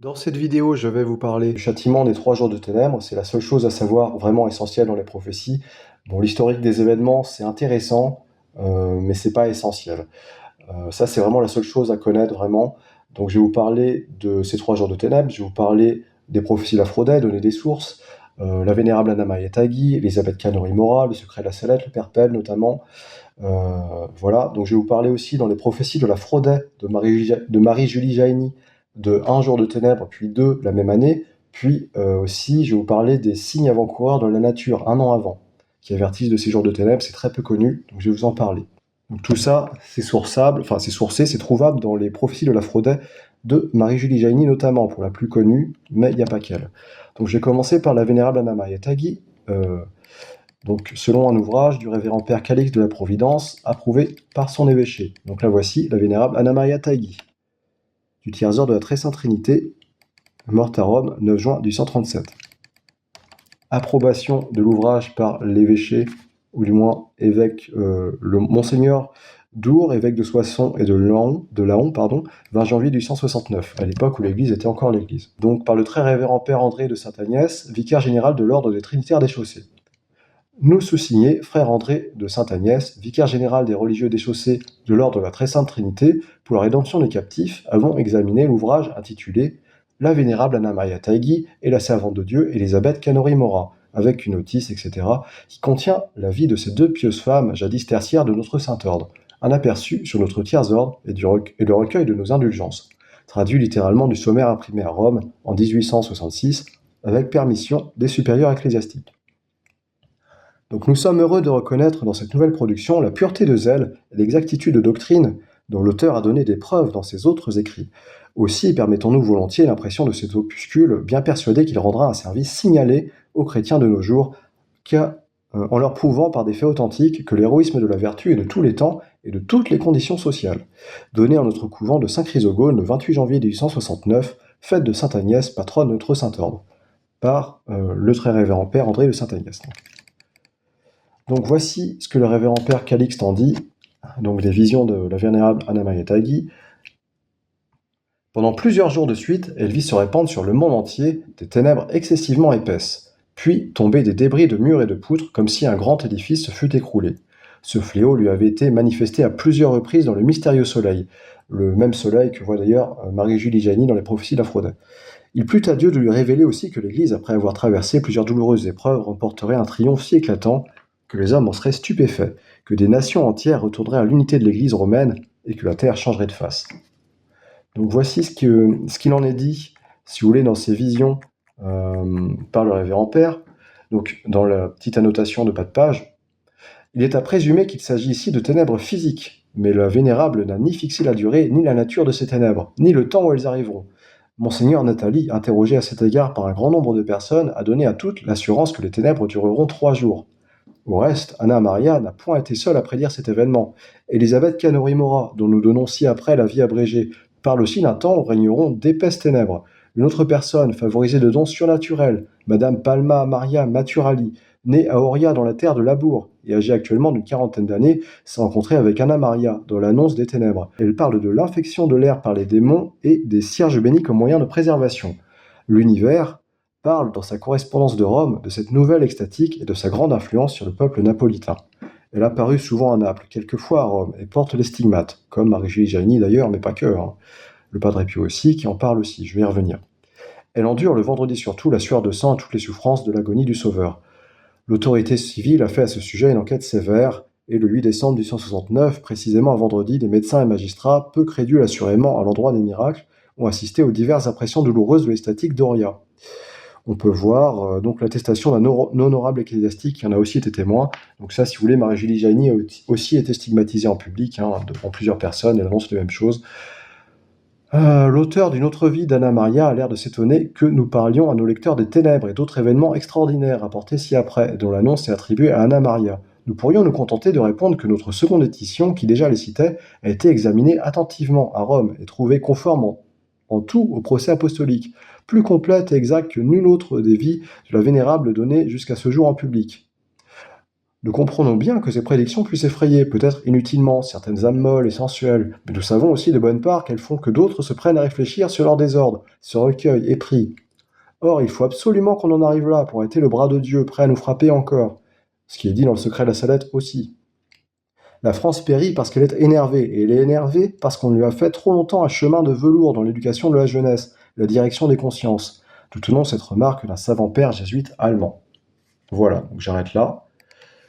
Dans cette vidéo, je vais vous parler du châtiment des 3 jours de ténèbres. C'est la seule chose à savoir vraiment essentielle dans les prophéties. Bon, l'historique des événements, c'est intéressant, mais c'est pas essentiel. Ça, c'est vraiment la seule chose à connaître vraiment. Donc, je vais vous parler de ces 3 jours de ténèbres. Je vais vous parler des prophéties d'Aphrodite, donner des sources. La vénérable Anna Maria Tagui, Elisabeth Kanori Mora, le secret de la Salette, le Père Pell notamment. Voilà, donc je vais vous parler aussi dans les prophéties de l'Aphrodite de Marie-Julie Jaïni, de Un jour de ténèbres, puis deux la même année, puis aussi je vais vous parler des signes avant-coureurs de la nature, un an avant, qui avertissent de ces jours de ténèbres, c'est très peu connu, donc je vais vous en parler. Donc tout ça, c'est sourçable, enfin c'est sourcé, c'est trouvable dans les prophéties de l'Aphrodite de Marie-Julie Jaïni notamment, pour la plus connue, mais il n'y a pas qu'elle. Donc je vais commencer par la vénérable Anna Maria Tagui, donc, selon un ouvrage du révérend Père Calixte de la Providence, approuvé par son évêché. Donc la voici, la vénérable Anna Maria Tagui, du tiers-heure de la Très Sainte Trinité, morte à Rome, 9 juin 1837. Approbation de l'ouvrage par l'évêché, ou du moins évêque, le Monseigneur Dour, évêque de Soissons et de Laon, 20 janvier 1869, à l'époque où l'Église était encore l'Église. Donc par le très révérend Père André de Sainte-Agnès, vicaire général de l'ordre des Trinitaires des Chaussées. Nous sous-signé, frère André de Sainte-Agnès, vicaire général des religieux déchaussés de l'ordre de la Très Sainte Trinité, pour la rédemption des captifs, avons examiné l'ouvrage intitulé La vénérable Anna Maria Tagui et la servante de Dieu Elisabeth Kanori Mora, avec une notice, etc., qui contient la vie de ces deux pieuses femmes, jadis tertiaires de notre Saint-Ordre, un aperçu sur notre tiers-ordre et le recueil de nos indulgences, traduit littéralement du sommaire imprimé à Rome en 1866, avec permission des supérieurs ecclésiastiques. Donc nous sommes heureux de reconnaître dans cette nouvelle production la pureté de zèle et l'exactitude de doctrine dont l'auteur a donné des preuves dans ses autres écrits. Aussi permettons-nous volontiers l'impression de cet opuscule, bien persuadé qu'il rendra un service signalé aux chrétiens de nos jours, en leur prouvant par des faits authentiques que l'héroïsme de la vertu est de tous les temps et de toutes les conditions sociales. Donné en notre couvent de Saint-Chrysogone le 28 janvier 1869, fête de Sainte Agnès, patronne de notre Saint-Ordre, par le très révérend Père André de Sainte-Agnès. Donc voici ce que le révérend Père Calixte en dit, donc les visions de la vénérable Anna Maria Tagui. Pendant plusieurs jours de suite, elle vit se répandre sur le monde entier des ténèbres excessivement épaisses, puis tomber des débris de murs et de poutres comme si un grand édifice se fût écroulé. Ce fléau lui avait été manifesté à plusieurs reprises dans le mystérieux soleil, le même soleil que voit d'ailleurs Marie-Julie Jaïni dans les prophéties d'Aphrodite. Il plut à Dieu de lui révéler aussi que l'Église, après avoir traversé plusieurs douloureuses épreuves, remporterait un triomphe si éclatant que les hommes en seraient stupéfaits, que des nations entières retourneraient à l'unité de l'Église romaine et que la terre changerait de face. Donc voici ce qu'il en est dit, si vous voulez, dans ces visions par le révérend Père. Donc dans la petite annotation de bas de page, il est à présumer qu'il s'agit ici de ténèbres physiques, mais la vénérable n'a ni fixé la durée ni la nature de ces ténèbres, ni le temps où elles arriveront. Monseigneur Nathalie, interrogé à cet égard par un grand nombre de personnes, a donné à toutes l'assurance que les ténèbres dureront 3 jours. Au reste, Anna Maria n'a point été seule à prédire cet événement. Elisabeth Kanori Mora, dont nous donnons ci-après la vie abrégée, parle aussi d'un temps où régneront d'épaisses ténèbres. Une autre personne, favorisée de dons surnaturels, Madame Palma Maria Maturali, née à Oria dans la terre de Labour et âgée actuellement d'une 40aine d'années, s'est rencontrée avec Anna Maria dans l'annonce des ténèbres. Elle parle de l'infection de l'air par les démons et des cierges bénis comme moyen de préservation. L'univers parle dans sa correspondance de Rome de cette nouvelle extatique et de sa grande influence sur le peuple napolitain. Elle a paru souvent à Naples, quelquefois à Rome, et porte les stigmates, comme Marie-Julie Jaïni d'ailleurs, mais pas que. Le Padre Pio aussi, qui en parle aussi, je vais y revenir. Elle endure le vendredi surtout la sueur de sang et toutes les souffrances de l'agonie du Sauveur. L'autorité civile a fait à ce sujet une enquête sévère, et le 8 décembre 1869, précisément un vendredi, des médecins et magistrats, peu crédules assurément à l'endroit des miracles, ont assisté aux diverses impressions douloureuses de l'extatique d'Oria. On peut voir donc l'attestation d'un honorable ecclésiastique qui en a aussi été témoin. Donc ça, si vous voulez, Marie-Julie Jaïni a aussi été stigmatisée en public, devant plusieurs personnes, elle annonce les mêmes choses. L'auteur d'une autre vie d'Anna Maria a l'air de s'étonner que nous parlions à nos lecteurs des ténèbres et d'autres événements extraordinaires rapportés ci-après, dont l'annonce est attribuée à Anna Maria. Nous pourrions nous contenter de répondre que notre seconde édition, qui déjà les citait, a été examinée attentivement à Rome et trouvée conforme en tout au procès apostolique, plus complète et exacte que nulle autre des vies de la vénérable donnée jusqu'à ce jour en public. Nous comprenons bien que ces prédictions puissent effrayer, peut-être inutilement, certaines âmes molles et sensuelles, mais nous savons aussi de bonne part qu'elles font que d'autres se prennent à réfléchir sur leur désordre, se recueillent et prient. Or, il faut absolument qu'on en arrive là pour arrêter le bras de Dieu prêt à nous frapper encore. Ce qui est dit dans le secret de la Salette aussi. La France périt parce qu'elle est énervée, et elle est énervée parce qu'on lui a fait trop longtemps un chemin de velours dans l'éducation de la jeunesse, la direction des consciences. Nous tenons cette remarque d'un savant père jésuite allemand. Voilà, donc j'arrête là.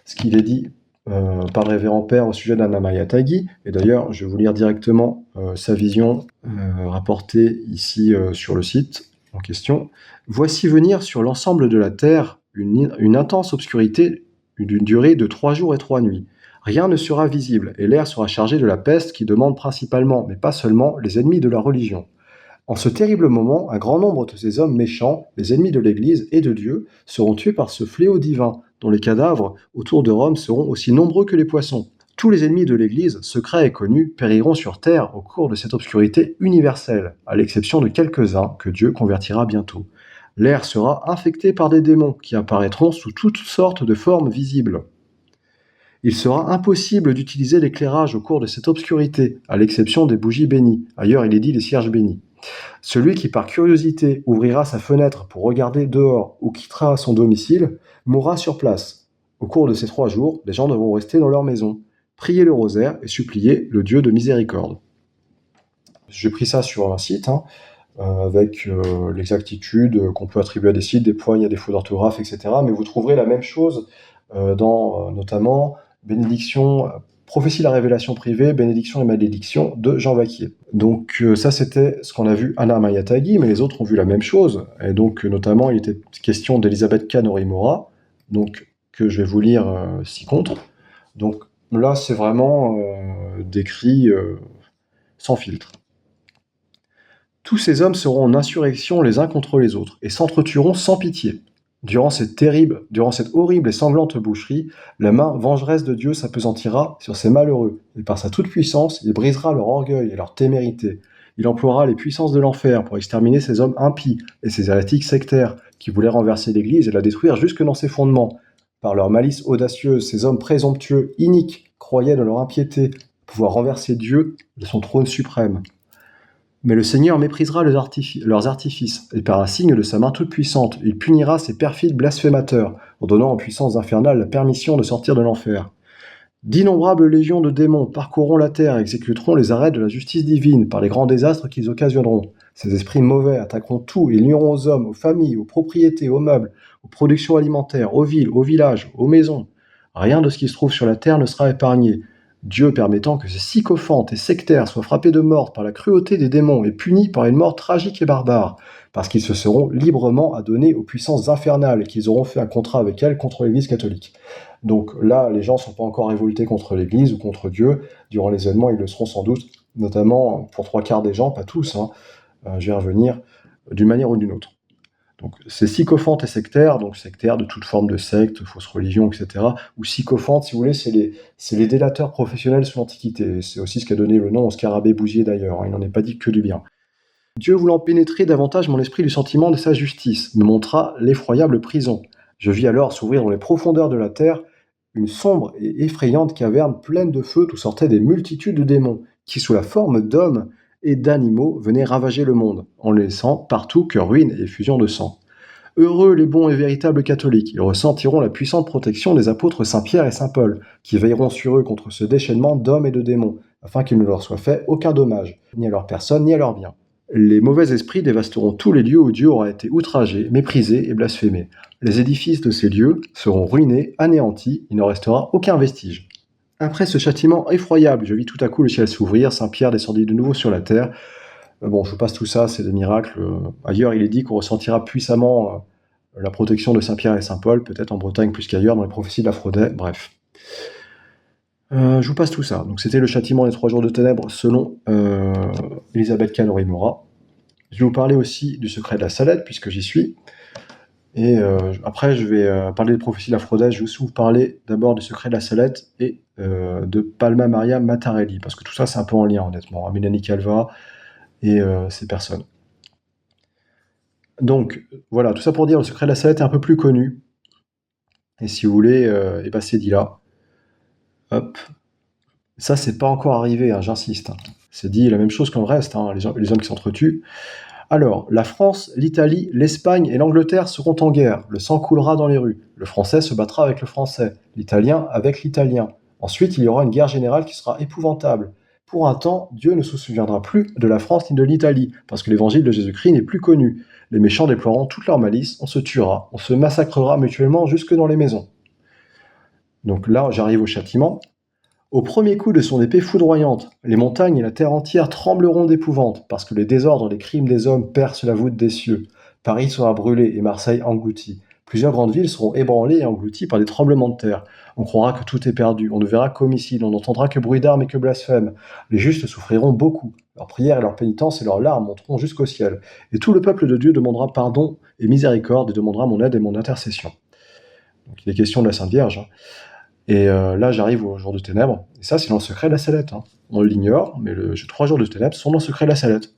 Ce qu'il est dit par le révérend père au sujet d'Anna Maria Taghi, et d'ailleurs je vais vous lire directement sa vision rapportée ici sur le site en question. Voici venir sur l'ensemble de la terre une intense obscurité d'une durée de 3 jours et 3 nuits. Rien ne sera visible, et l'air sera chargé de la peste qui demande principalement, mais pas seulement, les ennemis de la religion. En ce terrible moment, un grand nombre de ces hommes méchants, les ennemis de l'Église et de Dieu, seront tués par ce fléau divin, dont les cadavres autour de Rome seront aussi nombreux que les poissons. Tous les ennemis de l'Église, secrets et connus, périront sur terre au cours de cette obscurité universelle, à l'exception de quelques-uns que Dieu convertira bientôt. L'air sera infecté par des démons qui apparaîtront sous toutes sortes de formes visibles. Il sera impossible d'utiliser l'éclairage au cours de cette obscurité, à l'exception des bougies bénies. Ailleurs, il est dit les cierges bénis. Celui qui, par curiosité, ouvrira sa fenêtre pour regarder dehors ou quittera son domicile, mourra sur place. Au cours de ces 3 jours, les gens devront rester dans leur maison, prier le rosaire et supplier le Dieu de miséricorde. J'ai pris ça sur un site, avec l'exactitude qu'on peut attribuer à des sites, des fois il y a des fautes d'orthographe, etc. Mais vous trouverez la même chose dans notamment Bénédiction, Prophétie de la révélation privée, Bénédiction et malédiction de Jean Vaquier. Donc ça c'était ce qu'on a vu Anna Maria Taghi, mais les autres ont vu la même chose. Et donc notamment il était question d'Elisabeth Kanorimora, donc que je vais vous lire ci-contre. Donc là c'est vraiment décrit sans filtre. Tous ces hommes seront en insurrection les uns contre les autres, et s'entretueront sans pitié. Durant cette horrible et sanglante boucherie, la main vengeresse de Dieu s'appesantira sur ces malheureux, et par sa toute-puissance, il brisera leur orgueil et leur témérité. Il emploiera les puissances de l'enfer pour exterminer ces hommes impies et ces hérétiques sectaires qui voulaient renverser l'Église et la détruire jusque dans ses fondements. Par leur malice audacieuse, ces hommes présomptueux, iniques, croyaient de leur impiété pouvoir renverser Dieu de son trône suprême. Mais le Seigneur méprisera leurs artifices, et par un signe de sa main toute-puissante, il punira ces perfides blasphémateurs, en donnant aux puissances infernales la permission de sortir de l'enfer. D'innombrables légions de démons parcourront la terre et exécuteront les arrêts de la justice divine par les grands désastres qu'ils occasionneront. Ces esprits mauvais attaqueront tout et nuiront aux hommes, aux familles, aux propriétés, aux meubles, aux productions alimentaires, aux villes, aux villages, aux maisons. Rien de ce qui se trouve sur la terre ne sera épargné. Dieu permettant que ces sycophantes et sectaires soient frappés de mort par la cruauté des démons et punis par une mort tragique et barbare, parce qu'ils se seront librement adonnés aux puissances infernales et qu'ils auront fait un contrat avec elles contre l'Église catholique. Donc là, les gens ne sont pas encore révoltés contre l'Église ou contre Dieu. Durant les événements, ils le seront sans doute, notamment pour 3/4 des gens, pas tous, je vais revenir, d'une manière ou d'une autre. Donc, c'est sycophantes et sectaires, donc sectaires de toute forme de secte, fausse religion, etc. Ou sycophantes, si vous voulez, c'est les délateurs professionnels sous l'Antiquité. C'est aussi ce qui a donné le nom au scarabée bousier d'ailleurs. Il n'en est pas dit que du bien. Dieu voulant pénétrer davantage mon esprit du sentiment de sa justice, me montra l'effroyable prison. Je vis alors s'ouvrir dans les profondeurs de la terre une sombre et effrayante caverne pleine de feu d'où sortaient des multitudes de démons, qui sous la forme d'hommes et d'animaux venaient ravager le monde, en laissant partout que ruine et effusion de sang. Heureux les bons et véritables catholiques, ils ressentiront la puissante protection des apôtres Saint-Pierre et Saint-Paul, qui veilleront sur eux contre ce déchaînement d'hommes et de démons, afin qu'il ne leur soit fait aucun dommage, ni à leur personne, ni à leurs biens. Les mauvais esprits dévasteront tous les lieux où Dieu aura été outragé, méprisé et blasphémé. Les édifices de ces lieux seront ruinés, anéantis, il ne restera aucun vestige. Après ce châtiment effroyable, je vis tout à coup le ciel s'ouvrir, Saint-Pierre descendit de nouveau sur la terre. Bon, je vous passe tout ça, c'est des miracles. Ailleurs, il est dit qu'on ressentira puissamment la protection de Saint-Pierre et Saint-Paul, peut-être en Bretagne plus qu'ailleurs, dans les prophéties de l'Aphrodite, bref. Je vous passe tout ça. Donc c'était le châtiment des 3 jours de ténèbres selon Elisabeth Kanorimora. Je vais vous parler aussi du secret de la Salette, puisque j'y suis. Et après, je vais parler des prophéties de l'Aphrodite. Je vais aussi vous parler d'abord du secret de la Salette et de Palma Maria Mattarelli, parce que tout ça, c'est un peu en lien, honnêtement. Mélanie Calva et ces personnes. Donc, voilà, tout ça pour dire, le secret de la Salette est un peu plus connu. Et si vous voulez, et ben c'est dit là. Hop. Ça, c'est pas encore arrivé, hein, j'insiste, hein. C'est dit la même chose que le reste, hein, les hommes qui s'entretuent. Alors, la France, l'Italie, l'Espagne et l'Angleterre seront en guerre. Le sang coulera dans les rues. Le français se battra avec le français, l'italien avec l'italien. Ensuite, il y aura une guerre générale qui sera épouvantable. Pour un temps, Dieu ne se souviendra plus de la France ni de l'Italie, parce que l'évangile de Jésus-Christ n'est plus connu. Les méchants déploieront toute leur malice, on se tuera, on se massacrera mutuellement jusque dans les maisons. Donc là, j'arrive au châtiment. Au premier coup de son épée foudroyante, les montagnes et la terre entière trembleront d'épouvante, parce que les désordres et les crimes des hommes percent la voûte des cieux. Paris sera brûlé et Marseille englouti. Plusieurs grandes villes seront ébranlées et englouties par des tremblements de terre. On croira que tout est perdu, on ne verra qu'homicide, on n'entendra que bruit d'armes et que blasphème. Les justes souffriront beaucoup. Leurs prières et leurs pénitences et leurs larmes monteront jusqu'au ciel. Et tout le peuple de Dieu demandera pardon et miséricorde et demandera mon aide et mon intercession. Donc il est question de la Sainte Vierge, hein. Et là, j'arrive au jour de ténèbres, et ça, c'est dans le secret de la Salette, hein. On l'ignore, mais les 3 jours de ténèbres sont dans le secret de la Salette.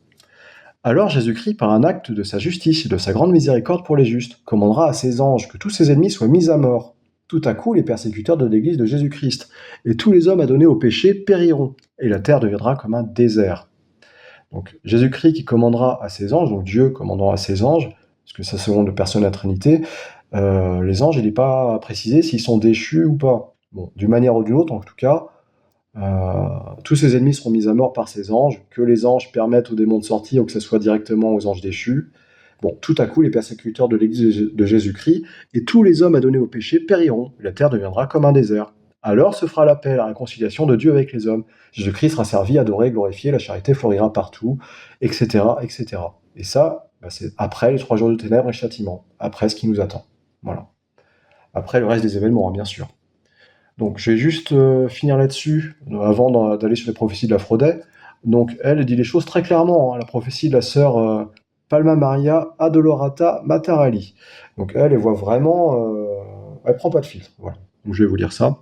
Alors Jésus-Christ, par un acte de sa justice et de sa grande miséricorde pour les justes, commandera à ses anges que tous ses ennemis soient mis à mort. Tout à coup, les persécuteurs de l'Église de Jésus-Christ et tous les hommes adonnés au péché périront, et la terre deviendra comme un désert. Donc Jésus-Christ qui commandera à ses anges, donc Dieu commandera à ses anges, parce que ça selon de personnes à la Trinité, les anges, il n'est pas précisé s'ils sont déchus ou pas. Bon, d'une manière ou d'une autre, en tout cas, tous ses ennemis seront mis à mort par ses anges, que les anges permettent aux démons de sortir ou que ce soit directement aux anges déchus. Bon, tout à coup, les persécuteurs de l'Église de Jésus-Christ et tous les hommes adonnés au péché périront, et la terre deviendra comme un désert. Alors se fera l'appel à la réconciliation de Dieu avec les hommes. Jésus-Christ sera servi, adoré, glorifié, la charité florira partout, etc., etc. Et ça, c'est après les 3 jours de ténèbres et le châtiment, après ce qui nous attend. Voilà. Après le reste des événements, hein, bien sûr. Donc je vais juste finir là-dessus, avant d'aller sur les prophéties de la Frodè. Donc elle dit les choses très clairement, hein, la prophétie de la sœur Palma Maria Addolorata Matarelli. Donc elle voit vraiment, elle prend pas de filtre. Voilà. Donc je vais vous lire ça.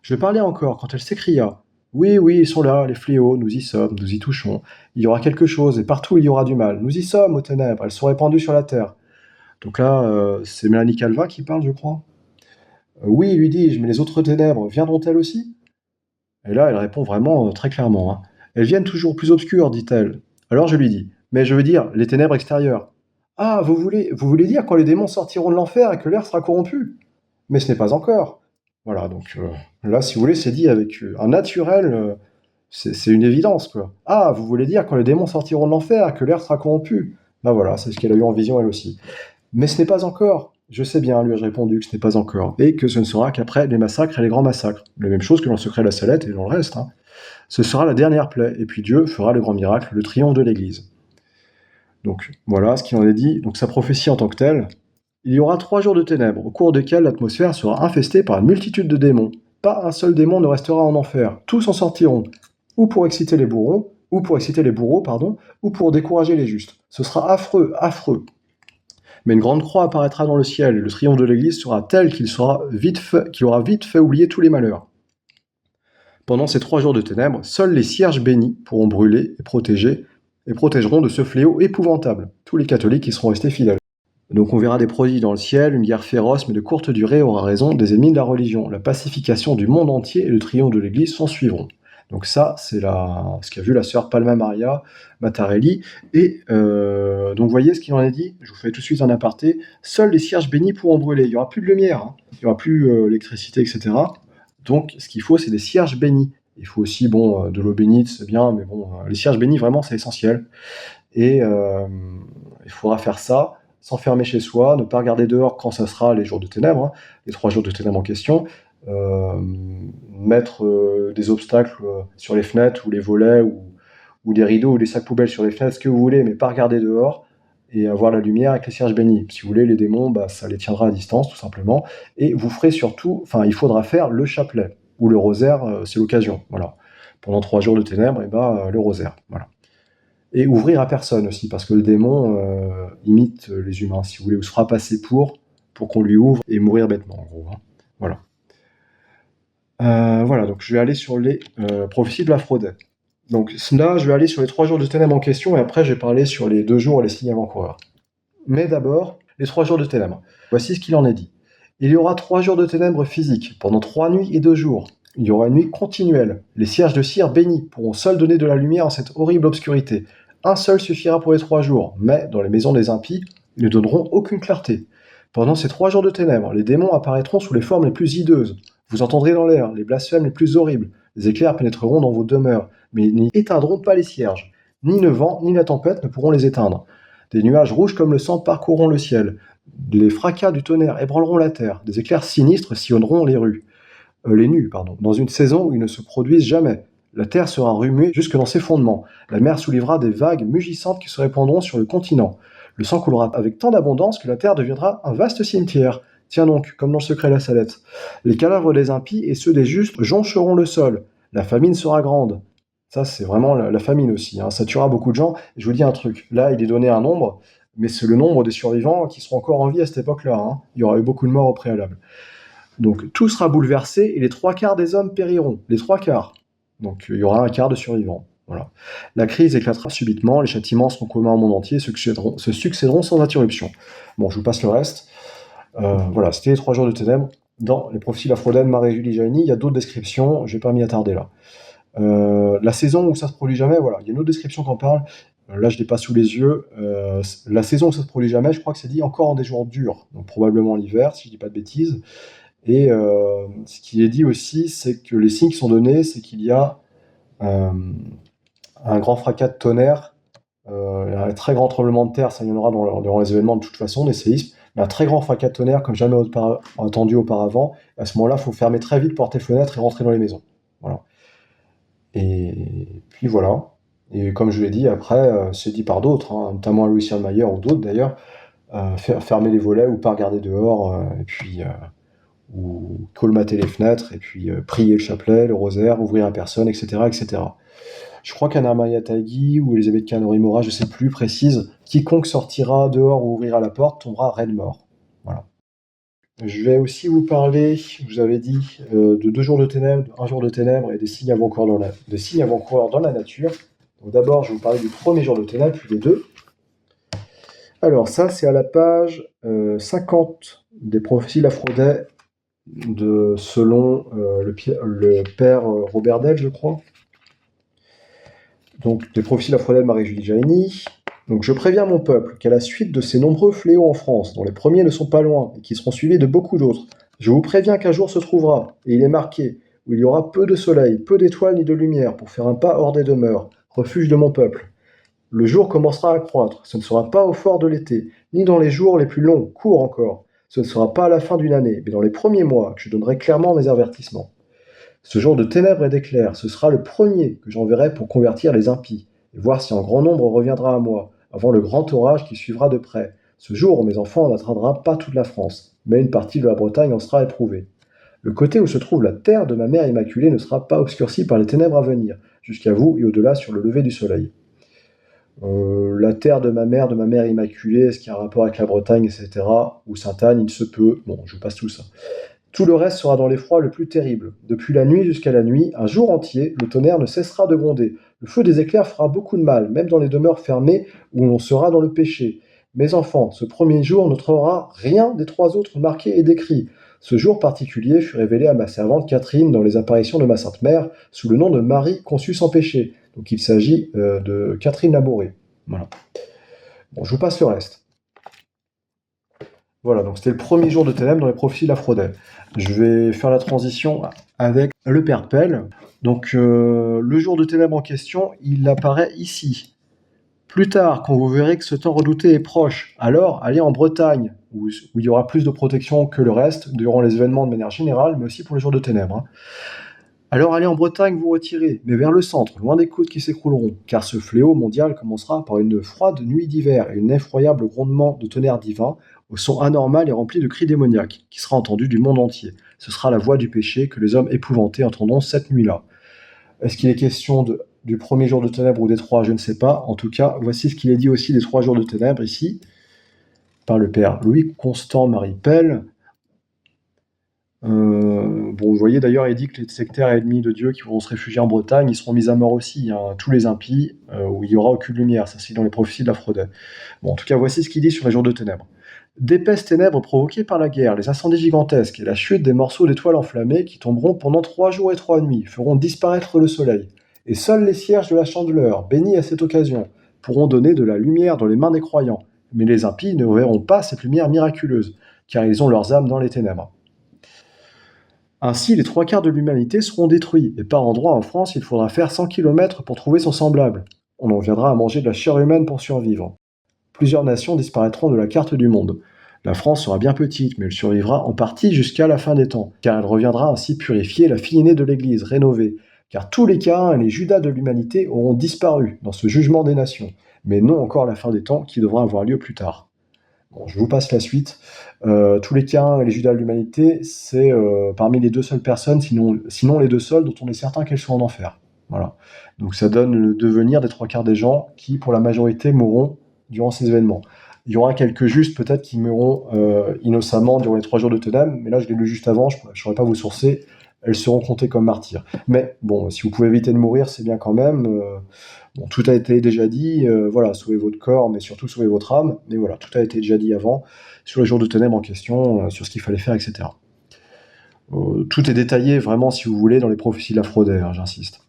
Je parlais encore quand elle s'écria. Oui, oui, ils sont là, les fléaux, nous y sommes, nous y touchons. Il y aura quelque chose, et partout il y aura du mal. Nous y sommes, aux ténèbres, elles sont répandues sur la terre. Donc là, c'est Mélanie Calva qui parle, je crois. Oui, lui dis-je, mais les autres ténèbres viendront-elles aussi? Et là, elle répond vraiment très clairement, hein. Elles viennent toujours plus obscures, dit-elle. Alors je lui dis, mais je veux dire, les ténèbres extérieures. Ah, vous voulez dire quand les démons sortiront de l'enfer et que l'air sera corrompu? Mais ce n'est pas encore. Voilà, donc là, si vous voulez, c'est dit avec un naturel, c'est une évidence, quoi. Ah, vous voulez dire quand les démons sortiront de l'enfer et que l'air sera corrompu? Ben voilà, c'est ce qu'elle a eu en vision elle aussi. Mais ce n'est pas encore. Je sais bien, lui ai-je répondu, que ce n'est pas encore, et que ce ne sera qu'après les massacres et les grands massacres. La même chose que dans le secret de la Salette et dans le reste, hein. Ce sera la dernière plaie, et puis Dieu fera le grand miracle, le triomphe de l'Église. Donc voilà ce qu'il en est dit. Donc sa prophétie en tant que telle, il y aura 3 jours de ténèbres, au cours desquels l'atmosphère sera infestée par une multitude de démons. Pas un seul démon ne restera en enfer, tous en sortiront, ou pour exciter les bourreaux, ou pour décourager les justes. Ce sera affreux, affreux. Mais une grande croix apparaîtra dans le ciel, et le triomphe de l'Église sera tel qu'il aura vite fait oublier tous les malheurs. Pendant ces 3 jours de ténèbres, seuls les cierges bénis pourront brûler et protégeront de ce fléau épouvantable tous les catholiques qui seront restés fidèles. Donc on verra des prodiges dans le ciel, une guerre féroce mais de courte durée aura raison des ennemis de la religion. La pacification du monde entier et le triomphe de l'Église s'en suivront. Donc ça, c'est ce qu'a vu la sœur Palma Maria Matarelli. Et donc vous voyez ce qu'il en est dit. Je vous fais tout de suite un aparté. Seuls les cierges bénis pourront brûler. Il n'y aura plus de lumière, hein. Il n'y aura plus l'électricité, etc. Donc ce qu'il faut, c'est des cierges bénis. Il faut aussi de l'eau bénite, c'est bien, mais bon, les cierges bénis, vraiment, c'est essentiel. Et il faudra faire ça, s'enfermer chez soi, ne pas regarder dehors quand ça sera les jours de ténèbres, hein, les 3 jours de ténèbres en question, mettre des obstacles sur les fenêtres ou les volets ou des rideaux ou des sacs poubelles sur les fenêtres, ce que vous voulez, mais pas regarder dehors et avoir la lumière avec les cierges bénis. Si vous voulez, les démons, ça les tiendra à distance, tout simplement. Et vous ferez surtout, il faudra faire le chapelet ou le rosaire, c'est l'occasion. Voilà. Pendant 3 jours de ténèbres, le rosaire. Voilà. Et ouvrir à personne aussi, parce que le démon imite les humains, si vous voulez, ou se fera passer pour qu'on lui ouvre et mourir bêtement, en gros, hein. Voilà. Voilà, donc je vais aller sur les prophéties de la Frodè. Donc là, je vais aller sur les 3 jours de ténèbres en question, et après, je vais parler sur les 2 jours et les signes avant-coureurs. Mais d'abord, les 3 jours de ténèbres. Voici ce qu'il en est dit. Il y aura 3 jours de ténèbres physiques, pendant 3 nuits et 2 jours. Il y aura une nuit continuelle. Les cierges de cire bénis pourront seuls donner de la lumière en cette horrible obscurité. Un seul suffira pour les 3 jours, mais dans les maisons des impies, ils ne donneront aucune clarté. Pendant ces 3 jours de ténèbres, les démons apparaîtront sous les formes les plus hideuses. Vous entendrez dans l'air les blasphèmes les plus horribles. Les éclairs pénétreront dans vos demeures, mais ils n'y éteindront pas les cierges. Ni le vent, ni la tempête ne pourront les éteindre. Des nuages rouges comme le sang parcourront le ciel. Les fracas du tonnerre ébranleront la terre. Des éclairs sinistres sillonneront les nues, dans une saison où ils ne se produisent jamais. La terre sera remuée jusque dans ses fondements. La mer soulèvera des vagues mugissantes qui se répandront sur le continent. Le sang coulera avec tant d'abondance que la terre deviendra un vaste cimetière. Tiens donc, comme dans le secret de la Salette. Les cadavres des impies et ceux des justes joncheront le sol. La famine sera grande. Ça, c'est vraiment la famine aussi. Ça tuera beaucoup de gens. Et je vous dis un truc. Là, il est donné un nombre, mais c'est le nombre des survivants qui seront encore en vie à cette époque-là. Il y aura eu beaucoup de morts au préalable. Donc, tout sera bouleversé et les 3/4 des hommes périront. Les 3/4. Donc, il y aura un quart de survivants. Voilà. La crise éclatera subitement, les châtiments seront communs au monde entier, se succéderont sans interruption. Bon, je vous passe le reste. Voilà, c'était les 3 jours de ténèbres. Dans les prophéties d'Aphrodite, Marie-Julie Jaïni, il y a d'autres descriptions, je ne vais pas m'y attarder là. La saison où ça se produit jamais, voilà, il y a une autre description qui en parle. Là, je l'ai pas sous les yeux. La saison où ça se produit jamais, je crois que c'est dit encore en des jours durs, donc probablement l'hiver, si je dis pas de bêtises. Et ce qui est dit aussi, c'est que les signes qui sont donnés, c'est qu'il y a un grand fracas de tonnerre, un très grand tremblement de terre, ça y en aura durant les événements de toute façon, des séismes, mais un très grand fracas de tonnerre comme jamais entendu auparavant. À ce moment-là, il faut fermer très vite portes et fenêtres et rentrer dans les maisons. Voilà. Et puis voilà. Et comme je l'ai dit, après, c'est dit par d'autres, notamment à Louis Mayer ou d'autres d'ailleurs, fermer les volets ou pas regarder dehors, et puis ou colmater les fenêtres, et puis prier le chapelet, le rosaire, ouvrir à personne, etc., etc. Je crois qu'Anna Maria Taigi ou Elisabeth Kanori-Mora, je ne sais plus, précise, quiconque sortira dehors ou ouvrira la porte tombera raide mort. Voilà. Je vais aussi vous parler, je vous avais dit, de 2 jours de ténèbres, 1 jour de ténèbres et des signes avant-coureurs dans la nature. Donc d'abord, je vais vous parler du premier jour de ténèbres, puis des 2. Alors ça, c'est à la page 50 des prophéties d'Aphrodite, selon le père Robert Del, je crois. Donc, des prophéties d'Aphrodite, Marie-Julie Jaïni. Donc, je préviens mon peuple qu'à la suite de ces nombreux fléaux en France, dont les premiers ne sont pas loin et qui seront suivis de beaucoup d'autres, je vous préviens qu'un jour se trouvera, et il est marqué, où il y aura peu de soleil, peu d'étoiles ni de lumière pour faire un pas hors des demeures, refuge de mon peuple. Le jour commencera à croître, ce ne sera pas au fort de l'été, ni dans les jours les plus longs, courts encore. Ce ne sera pas à la fin d'une année, mais dans les premiers mois que je donnerai clairement mes avertissements. Ce jour de ténèbres et d'éclairs, ce sera le premier que j'enverrai pour convertir les impies, et voir si un grand nombre reviendra à moi, avant le grand orage qui suivra de près. Ce jour, mes enfants, n'atteindra pas toute la France, mais une partie de la Bretagne en sera éprouvée. Le côté où se trouve la terre de ma mère immaculée ne sera pas obscurci par les ténèbres à venir, jusqu'à vous et au-delà sur le lever du soleil. La terre de ma mère immaculée, est-ce qu'il y a un rapport avec la Bretagne, etc. Ou Sainte-Anne, il se peut. Bon, je vous passe tout ça. Tout le reste sera dans l'effroi le plus terrible. Depuis la nuit jusqu'à la nuit, un jour entier, le tonnerre ne cessera de gronder. Le feu des éclairs fera beaucoup de mal, même dans les demeures fermées où l'on sera dans le péché. Mes enfants, ce premier jour ne trouvera rien des 3 autres marqués et décrits. Ce jour particulier fut révélé à ma servante Catherine dans les apparitions de ma Sainte Mère, sous le nom de Marie conçue sans péché. Donc il s'agit de Catherine Labouré. Voilà. Bon, je vous passe le reste. Voilà, donc c'était le premier jour de ténèbres dans les prophéties d'Aphrodite. Je vais faire la transition avec le Père Pell. Donc le jour de ténèbres en question, il apparaît ici. Plus tard, quand vous verrez que ce temps redouté est proche, alors allez en Bretagne, où il y aura plus de protection que le reste, durant les événements de manière générale, mais aussi pour les jours de ténèbres. Alors allez en Bretagne vous retirer, mais vers le centre, loin des côtes qui s'écrouleront, car ce fléau mondial commencera par une froide nuit d'hiver et un effroyable grondement de tonnerre divin, au son anormal et rempli de cris démoniaques, qui sera entendu du monde entier. Ce sera la voix du péché que les hommes épouvantés entendront cette nuit-là. Est-ce qu'il est question du premier jour de ténèbres ou des 3? Je ne sais pas. En tout cas, voici ce qu'il est dit aussi des 3 jours de ténèbres ici, par le père Louis Constant Marie Pell. Bon, vous voyez d'ailleurs, il dit que les sectaires ennemis de Dieu qui vont se réfugier en Bretagne, ils seront mis à mort aussi, hein, tous les impies, où il y aura aucune lumière. Ça, c'est dans les prophéties de la Frodais. Bon, en tout cas, voici ce qu'il dit sur les jours de ténèbres. D'épaisses ténèbres provoquées par la guerre, les incendies gigantesques et la chute des morceaux d'étoiles enflammées qui tomberont pendant 3 jours et 3 nuits feront disparaître le soleil. Et seuls les cierges de la chandeleur, bénis à cette occasion, pourront donner de la lumière dans les mains des croyants. Mais les impies ne verront pas cette lumière miraculeuse, car ils ont leurs âmes dans les ténèbres. Ainsi, les 3 quarts de l'humanité seront détruits, et par endroits en France, il faudra faire 100 kilomètres pour trouver son semblable. On en viendra à manger de la chair humaine pour survivre. Plusieurs nations disparaîtront de la carte du monde. La France sera bien petite, mais elle survivra en partie jusqu'à la fin des temps, car elle reviendra ainsi purifier la fille aînée de l'Église, rénovée, car tous les Caïns et les Judas de l'humanité auront disparu dans ce jugement des nations, mais non encore la fin des temps qui devra avoir lieu plus tard. Bon, je vous passe la suite. Tous les Caïns et les Judas de l'humanité, c'est parmi les 2 seules personnes, sinon les 2 seules, dont on est certain qu'elles sont en enfer. Voilà. Donc ça donne le devenir des 3 quarts des gens qui, pour la majorité, mourront durant ces événements. Il y aura quelques justes peut-être qui mourront innocemment durant les 3 jours de ténèbres, mais là je l'ai lu juste avant, je ne saurais pas vous sourcer, elles seront comptées comme martyrs. Mais bon, si vous pouvez éviter de mourir, c'est bien quand même. Bon, tout a été déjà dit, voilà, sauvez votre corps, mais surtout sauvez votre âme. Mais voilà, tout a été déjà dit avant, sur les jours de ténèbres en question, sur ce qu'il fallait faire, etc. Tout est détaillé vraiment, si vous voulez, dans les prophéties de la Frodais, hein, j'insiste.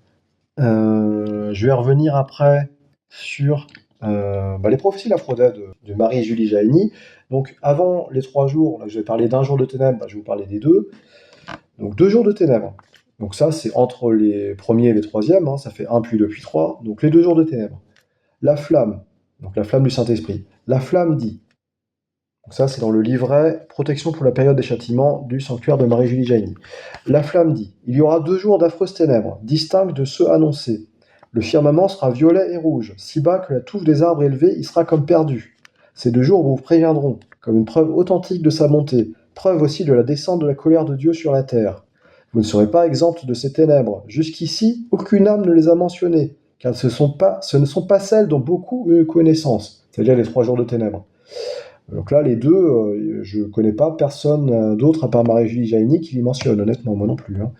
Je vais revenir après sur les prophéties de la Frodais de Marie-Julie Jahenny. Donc avant les 3 jours, là, je vais parler d'un jour de ténèbres, je vais vous parler des 2. Donc 2 jours de ténèbres. Donc ça, c'est entre les premiers et les troisièmes, hein, ça fait 1 puis 2 puis 3. Donc les 2 jours de ténèbres. La flamme, donc la flamme du Saint-Esprit. La flamme dit, donc ça c'est dans le livret Protection pour la période des châtiments du sanctuaire de Marie-Julie Jahenny. La flamme dit, il y aura 2 jours d'affreuses ténèbres, distincts de ceux annoncés. Le firmament sera violet et rouge, si bas que la touffe des arbres élevés y sera comme perdue. Ces 2 jours vous préviendront, comme une preuve authentique de sa bonté, preuve aussi de la descente de la colère de Dieu sur la terre. Vous ne serez pas exempts de ces ténèbres. Jusqu'ici, aucune âme ne les a mentionnées, car ce ne sont pas celles dont beaucoup ont eu connaissance, c'est-à-dire les 3 jours de ténèbres. Donc là, les 2, je ne connais pas personne d'autre à part Marie-Julie Jahenny qui les mentionne, honnêtement, moi non plus. Hein.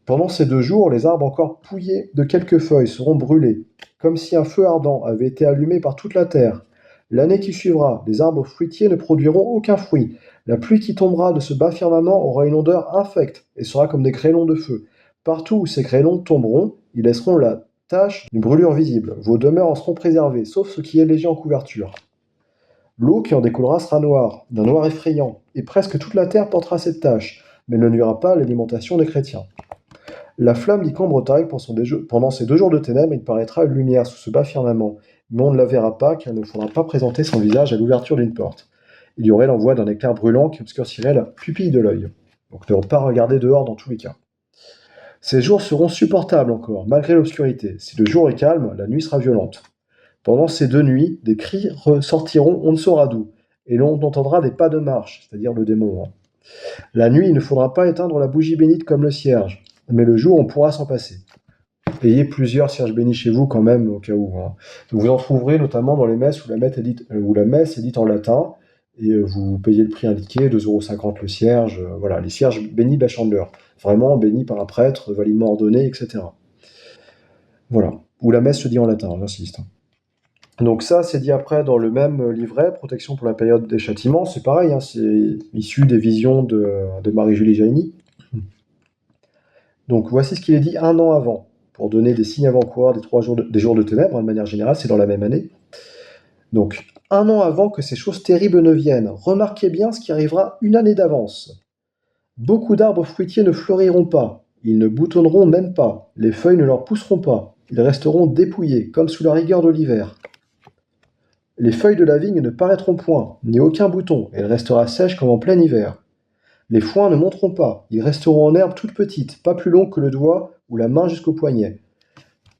Pendant ces 2 jours, les arbres encore pouillés de quelques feuilles seront brûlés, comme si un feu ardent avait été allumé par toute la terre. L'année qui suivra, les arbres fruitiers ne produiront aucun fruit. La pluie qui tombera de ce bas firmament aura une odeur infecte et sera comme des grêlons de feu. Partout où ces grêlons tomberont, ils laisseront la tache d'une brûlure visible. Vos demeures en seront préservées, sauf ce qui est léger en couverture. L'eau qui en découlera sera noire, d'un noir effrayant, et presque toute la terre portera cette tache, mais ne nuira pas à l'alimentation des chrétiens. La flamme dit qu'en Bretagne, pendant ces 2 jours de ténèbres, il paraîtra une lumière sous ce bas firmament, mais on ne la verra pas car il ne faudra pas présenter son visage à l'ouverture d'une porte. Il y aurait l'envoi d'un éclair brûlant qui obscurcirait la pupille de l'œil. Donc ne pas regarder dehors dans tous les cas. Ces jours seront supportables encore, malgré l'obscurité. Si le jour est calme, la nuit sera violente. Pendant ces 2 nuits, des cris ressortiront on ne saura d'où, et l'on entendra des pas de marche, c'est-à-dire le démon. Hein. La nuit, il ne faudra pas éteindre la bougie bénite comme le cierge, mais le jour, on pourra s'en passer. Ayez plusieurs cierges bénis chez vous quand même, au cas où. Hein. Donc, vous en trouverez notamment dans les messes où la messe est dite en latin, et vous payez le prix indiqué, 2,50 € le cierge, voilà, les cierges bénis de la Chandeleur, vraiment bénis par un prêtre, validement ordonné, etc. Voilà, où la messe se dit en latin, j'insiste. Donc ça, c'est dit après dans le même livret, Protection pour la période des châtiments, c'est pareil, hein, c'est issu des visions de Marie-Julie Jahenny. Donc voici ce qu'il est dit 1 an avant, pour donner des signes avant-coureurs des jours de ténèbres, hein, de manière générale, c'est dans la même année. Donc 1 an avant que ces choses terribles ne viennent, remarquez bien ce qui arrivera une année d'avance. Beaucoup d'arbres fruitiers ne fleuriront pas, ils ne boutonneront même pas, les feuilles ne leur pousseront pas, ils resteront dépouillés, comme sous la rigueur de l'hiver. Les feuilles de la vigne ne paraîtront point, ni aucun bouton, elle restera sèche comme en plein hiver. Les foins ne monteront pas, ils resteront en herbe toute petite, pas plus longue que le doigt ou la main jusqu'au poignet.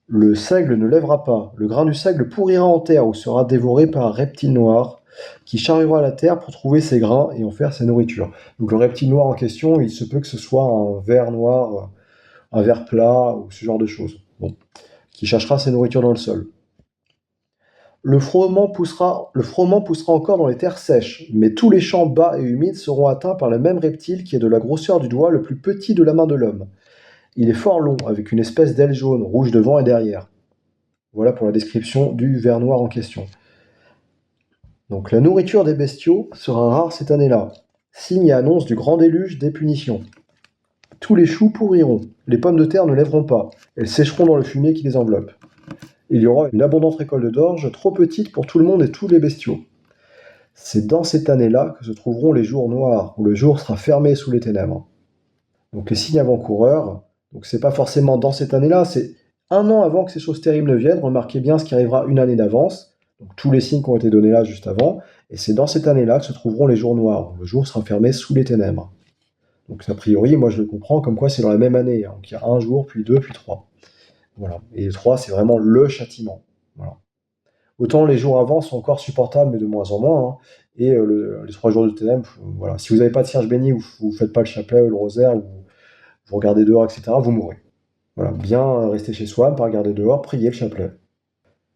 Le seigle ne lèvera pas, le grain du seigle pourrira en terre ou sera dévoré par un reptile noir qui charriera la terre pour trouver ses grains et en faire sa nourriture. Donc le reptile noir en question, il se peut que ce soit un ver noir, un ver plat ou ce genre de choses, bon, qui cherchera sa nourriture dans le sol. Le froment poussera encore dans les terres sèches, mais tous les champs bas et humides seront atteints par le même reptile qui est de la grosseur du doigt le plus petit de la main de l'homme. Il est fort long, avec une espèce d'aile jaune, rouge devant et derrière. Voilà pour la description du ver noir en question. Donc la nourriture des bestiaux sera rare cette année-là. Signe et annonce du grand déluge des punitions. Tous les choux pourriront, les pommes de terre ne lèveront pas, elles sécheront dans le fumier qui les enveloppe. Il y aura une abondante récolte d'orge, trop petite pour tout le monde et tous les bestiaux. C'est dans cette année-là que se trouveront les jours noirs, où le jour sera fermé sous les ténèbres. Donc les signes avant-coureurs, donc c'est pas forcément dans cette année-là, c'est un an avant que ces choses terribles ne viennent. Remarquez bien ce qui arrivera une année d'avance, donc tous les signes qui ont été donnés là juste avant, et c'est dans cette année-là que se trouveront les jours noirs, où le jour sera fermé sous les ténèbres. Donc a priori, moi je le comprends comme quoi c'est dans la même année, hein. Donc il y a un jour, puis deux, puis trois. Voilà. Et 3, c'est vraiment le châtiment. Voilà. Autant les jours avant sont encore supportables, mais de moins en moins, hein. Et les 3 jours de ténèbres, voilà. Si vous n'avez pas de cierge béni, vous ne faites pas le chapelet ou le rosaire, ou vous regardez dehors, etc., vous mourrez. Voilà. Bien rester chez soi, ne pas regarder dehors, prier le chapelet.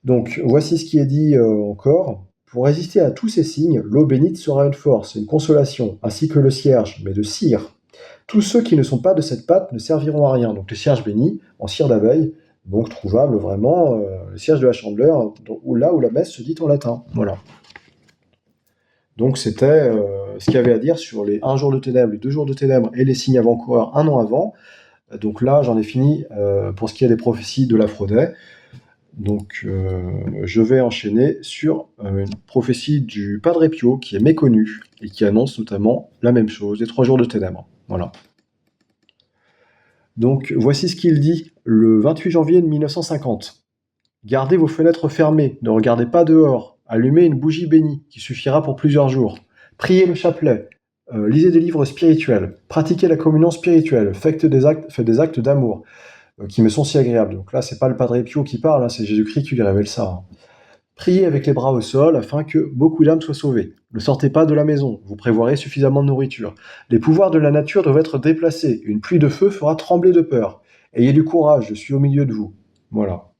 Donc, voici ce qui est dit encore. Pour résister à tous ces signes, l'eau bénite sera une force, une consolation, ainsi que le cierge, mais de cire. Tous ceux qui ne sont pas de cette pâte ne serviront à rien. Donc, le cierge béni, en cire d'abeille, donc trouvable vraiment, le cierge de la Chandeleur, là où la messe se dit en latin. Voilà. Donc c'était ce qu'il y avait à dire sur les 1 jour de ténèbres, les 2 jours de ténèbres et les signes avant-coureurs un an avant. Donc là, j'en ai fini pour ce qui est des prophéties de l'Aphrodite. Donc je vais enchaîner sur une prophétie du Padre Pio qui est méconnue et qui annonce notamment la même chose, les 3 jours de ténèbres. Voilà. Donc voici ce qu'il dit le 28 janvier 1950. Gardez vos fenêtres fermées, ne regardez pas dehors, allumez une bougie bénie qui suffira pour plusieurs jours. Priez le chapelet, lisez des livres spirituels, pratiquez la communion spirituelle, faites des actes d'amour qui me sont si agréables. Donc là, c'est pas le Padre Pio qui parle, hein, c'est Jésus-Christ qui lui révèle ça. Hein. Priez avec les bras au sol afin que beaucoup d'âmes soient sauvées. Ne sortez pas de la maison, vous prévoirez suffisamment de nourriture. Les pouvoirs de la nature doivent être déplacés, une pluie de feu fera trembler de peur. Ayez du courage, je suis au milieu de vous. Voilà.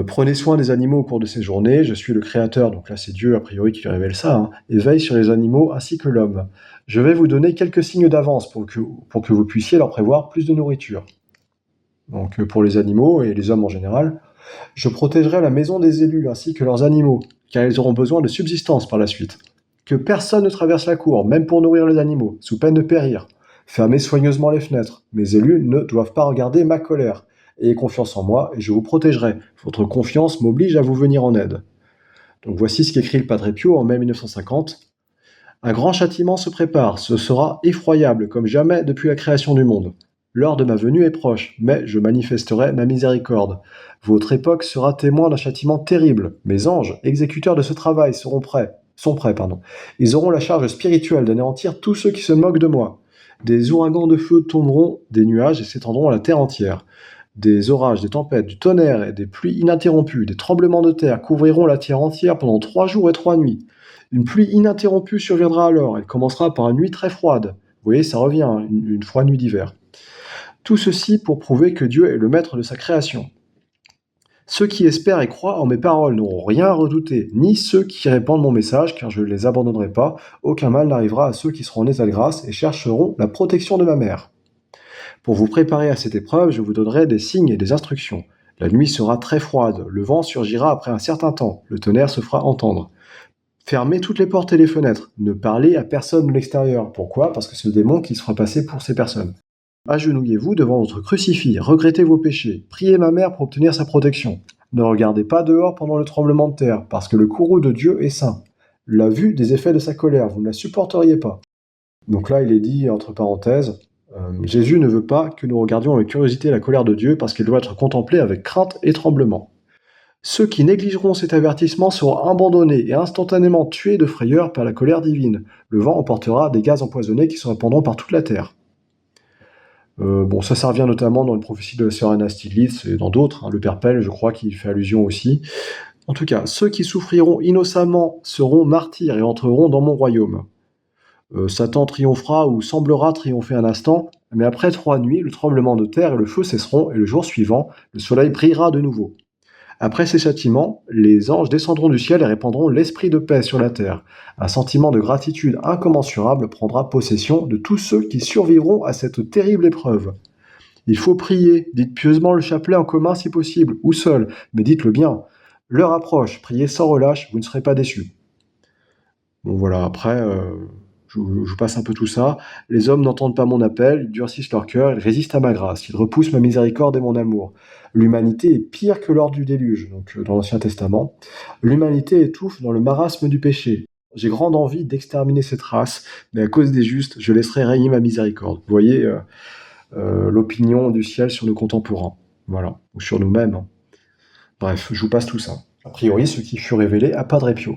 Prenez soin des animaux au cours de ces journées, je suis le Créateur, donc là c'est Dieu a priori qui lui révèle ça, hein, et veille sur les animaux ainsi que l'homme. Je vais vous donner quelques signes d'avance pour que vous puissiez leur prévoir plus de nourriture. Donc pour les animaux et les hommes en général, je protégerai la maison des élus ainsi que leurs animaux, car ils auront besoin de subsistance par la suite. Que personne ne traverse la cour, même pour nourrir les animaux, sous peine de périr. Fermez soigneusement les fenêtres. Mes élus ne doivent pas regarder ma colère. Ayez confiance en moi et je vous protégerai. Votre confiance m'oblige à vous venir en aide. Donc voici ce qu'écrit le Padre Pio en mai 1950. Un grand châtiment se prépare, ce sera effroyable comme jamais depuis la création du monde. L'heure de ma venue est proche, mais je manifesterai ma miséricorde. Votre époque sera témoin d'un châtiment terrible. Mes anges, exécuteurs de ce travail, sont prêts. Ils auront la charge spirituelle d'anéantir tous ceux qui se moquent de moi. Des ouragans de feu tomberont des nuages et s'étendront à la terre entière. Des orages, des tempêtes, du tonnerre et des pluies ininterrompues, des tremblements de terre couvriront la terre entière pendant 3 jours et 3 nuits. Une pluie ininterrompue surviendra alors. Elle commencera par une nuit très froide. Vous voyez, ça revient, hein, une froide nuit d'hiver. Tout ceci pour prouver que Dieu est le maître de sa création. Ceux qui espèrent et croient en mes paroles n'auront rien à redouter, ni ceux qui répandent mon message, car je ne les abandonnerai pas. Aucun mal n'arrivera à ceux qui seront nés à grâce et chercheront la protection de ma mère. Pour vous préparer à cette épreuve, je vous donnerai des signes et des instructions. La nuit sera très froide, le vent surgira après un certain temps, le tonnerre se fera entendre. Fermez toutes les portes et les fenêtres, ne parlez à personne de l'extérieur. Pourquoi ? Parce que c'est le démon qui se fera passer pour ces personnes. Agenouillez-vous devant votre crucifix, regrettez vos péchés, priez ma mère pour obtenir sa protection. Ne regardez pas dehors pendant le tremblement de terre, parce que le courroux de Dieu est saint. La vue des effets de sa colère, vous ne la supporteriez pas. Donc là, il est dit, entre parenthèses, Jésus ne veut pas que nous regardions avec curiosité la colère de Dieu, parce qu'elle doit être contemplée avec crainte et tremblement. Ceux qui négligeront cet avertissement seront abandonnés et instantanément tués de frayeur par la colère divine. Le vent emportera des gaz empoisonnés qui se répandront par toute la terre. Ça revient notamment dans une prophétie de la sœur Anna Stiglitz et dans d'autres, hein, le Père Pell, je crois qu'il fait allusion aussi. En tout cas, ceux qui souffriront innocemment seront martyrs et entreront dans mon royaume. Satan triomphera ou semblera triompher un instant, mais après 3 nuits, le tremblement de terre et le feu cesseront, et le jour suivant, le soleil brillera de nouveau. Après ces châtiments, les anges descendront du ciel et répandront l'esprit de paix sur la terre. Un sentiment de gratitude incommensurable prendra possession de tous ceux qui survivront à cette terrible épreuve. Il faut prier, dites pieusement le chapelet en commun si possible, ou seul, mais dites-le bien. L'heure approche, priez sans relâche, vous ne serez pas déçus. Bon voilà, après, je vous passe un peu tout ça. Les hommes n'entendent pas mon appel, ils durcissent leur cœur, ils résistent à ma grâce, ils repoussent ma miséricorde et mon amour. L'humanité est pire que lors du déluge, donc dans l'Ancien Testament. L'humanité étouffe dans le marasme du péché. J'ai grande envie d'exterminer cette race, mais à cause des justes, je laisserai régner ma miséricorde. Vous voyez l'opinion du ciel sur nos contemporains, voilà, ou sur nous-mêmes, hein. Bref, je vous passe tout ça. A priori, ce qui fut révélé à Padre Pio.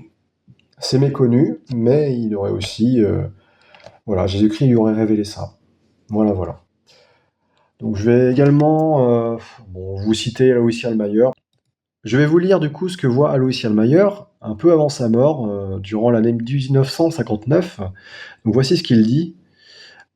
C'est méconnu, mais il aurait aussi, voilà, Jésus-Christ lui aurait révélé ça. Voilà, voilà. Donc je vais également, bon, vous citer Alois Hjalmayer. Je vais vous lire du coup ce que voit Alois Hjalmayer un peu avant sa mort, durant l'année 1959. Donc voici ce qu'il dit.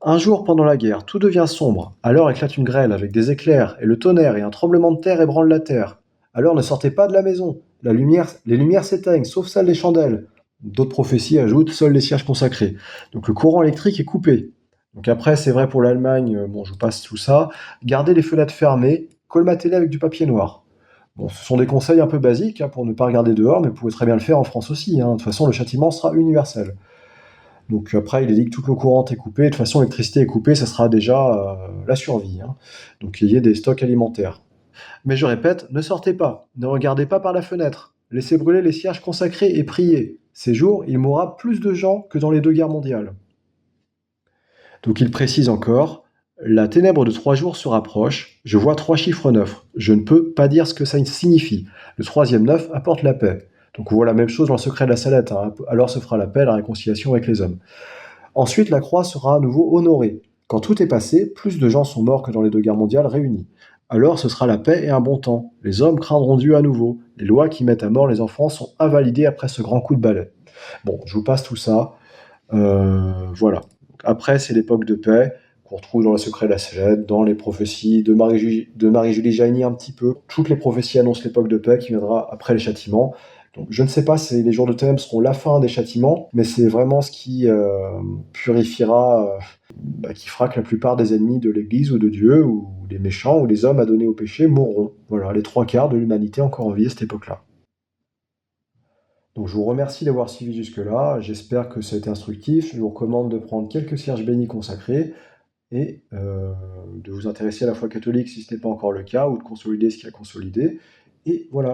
Un jour pendant la guerre, tout devient sombre. Alors éclate une grêle avec des éclairs et le tonnerre et un tremblement de terre ébranle la terre. Alors ne sortez pas de la maison. Les lumières s'éteignent, sauf celles des chandelles. D'autres prophéties ajoutent seuls les cierges consacrés. Donc le courant électrique est coupé. Donc après, c'est vrai pour l'Allemagne, bon, je vous passe tout ça. Gardez les fenêtres fermées, colmatez-les avec du papier noir. Bon, ce sont des conseils un peu basiques pour ne pas regarder dehors, mais vous pouvez très bien le faire en France aussi. De toute façon, le châtiment sera universel. Donc après, il est dit que toute l'eau courante est coupée. De toute façon, l'électricité est coupée, ça sera déjà la survie. Donc il y ait des stocks alimentaires. Mais je répète, ne sortez pas, ne regardez pas par la fenêtre. Laissez brûler les cierges consacrés et priez. Ces jours, il mourra plus de gens que dans les 2 guerres mondiales. Donc il précise encore, la ténèbre de 3 jours se rapproche, je vois 3 chiffres 9. Je ne peux pas dire ce que ça signifie. Le 3e 9 apporte la paix. Donc on voit la même chose dans le secret de la salette. Alors se fera la paix, la réconciliation avec les hommes. Ensuite, la croix sera à nouveau honorée. Quand tout est passé, plus de gens sont morts que dans les 2 guerres mondiales réunies. Alors ce sera la paix et un bon temps. Les hommes craindront Dieu à nouveau. Les lois qui mettent à mort les enfants sont invalidées après ce grand coup de balai. Bon, je vous passe tout ça. Voilà. Après, c'est l'époque de paix qu'on retrouve dans le secret de la Salette, dans les prophéties de Marie-Julie Jaïny un petit peu. Toutes les prophéties annoncent l'époque de paix qui viendra après les châtiments. Donc, je ne sais pas si les jours de ténèbres seront la fin des châtiments, mais c'est vraiment ce qui purifiera, qui fera que la plupart des ennemis de l'Église ou de Dieu, ou les méchants, ou les hommes adonnés au péché, mourront. Voilà, les 3/4 de l'humanité encore en vie à cette époque-là. Donc je vous remercie d'avoir suivi jusque-là, j'espère que ça a été instructif. Je vous recommande de prendre quelques cierges bénis consacrés et de vous intéresser à la foi catholique si ce n'est pas encore le cas, ou de consolider ce qui a consolidé. Et voilà.